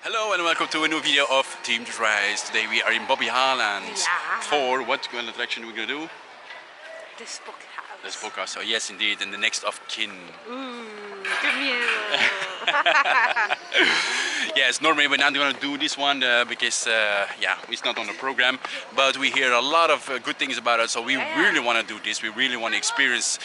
Hello and welcome to a new video of Team Rise. Today we are in Bobbejaanland for what kind of attraction are we going to do? The spook house. The spook house. So yes, indeed, and the next of kin. Ooh, the miedo. Yes, normally we're not going to do this one because it's not on the program, but we hear a lot of good things about it, so we really want to do this. We really want to experience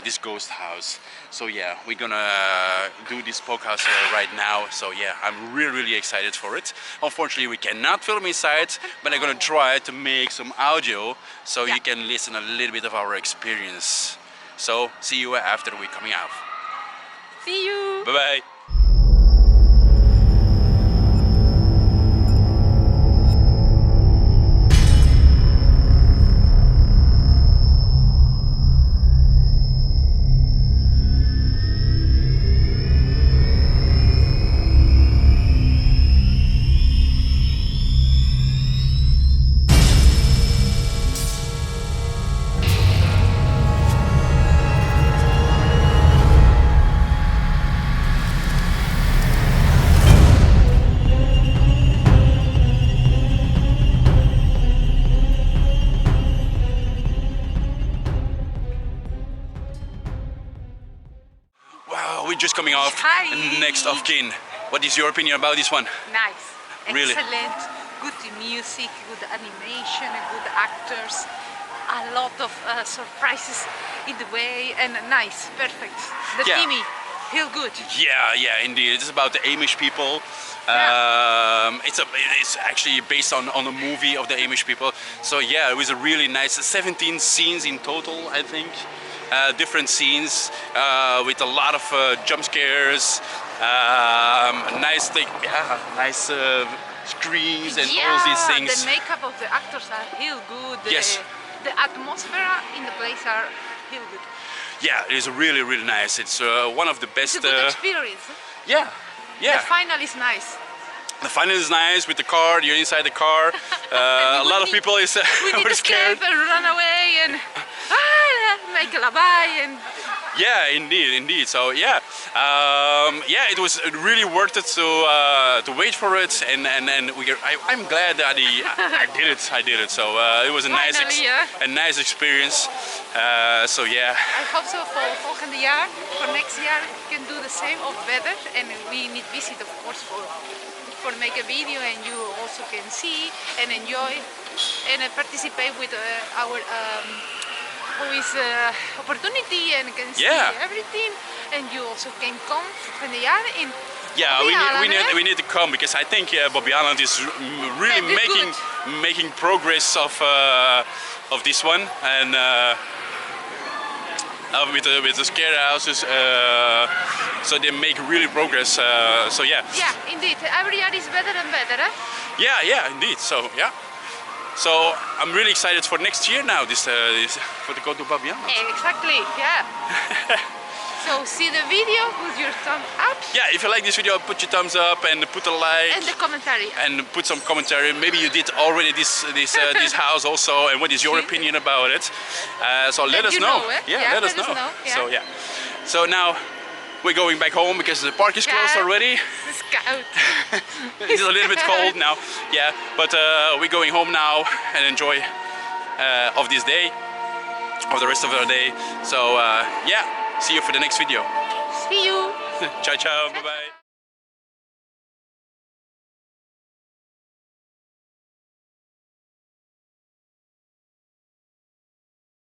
this ghost house. So yeah, we're gonna do this podcast right now. So yeah, I'm really excited for it. Unfortunately, we cannot film inside, but I'm gonna try to make some audio so you can listen a little bit of our experience. So see you after we're coming out. See you. Bye bye. We're just coming off next of kin. What is your opinion about this one? Nice. Really? Excellent. Good music, good animation, good actors. A lot of surprises in the way and nice, perfect. The teamy, feel good. Yeah, indeed. It's about the Amish people. It's actually based on a movie of the Amish people. So yeah, it was a really nice 17 scenes in total, I think. Different scenes with a lot of jump scares, nice screens and all these things. The makeup of the actors are real good. Yes. The atmosphere in the place are real good. Yeah, it is really nice. It's one of the best. It's a good experience. Yeah. The final is nice. The final is nice with the car. You're inside the car. A lot of people is we need to scared escape and run away and make a labai and. Yeah, indeed. So yeah, it was really worth it to wait for it, and I'm glad that I did it. So it was a nice experience. So yeah. I hope so for volgende jaar. For next year, we can do the same or better, and we need visit, of course, for make a video, and you also can see and enjoy and participate with our. Who is opportunity and can see everything, and you also can come from the yard in. Yeah, we need to come because I think Bobbejaanland is really making progress of this one, and with the scare houses, so they make really progress. So yeah. Yeah, indeed. Every year is better and better. Yeah, indeed. So yeah. So I'm really excited for next year now. For the go to Bobbejaanland. Exactly. Yeah. So see the video, put your thumb up. Yeah, if you like this video, put your thumbs up and put a like. And the commentary. And put some commentary. Maybe you did already this house also, and what is your opinion about it? So let us know. Let us know. Yeah. So yeah. So now we're going back home because the park is closed already. The scout. It's a little bit cold now. Yeah, but we're going home now and enjoy of this day, of the rest of our day. So yeah, see you for the next video. See you. Ciao, bye bye.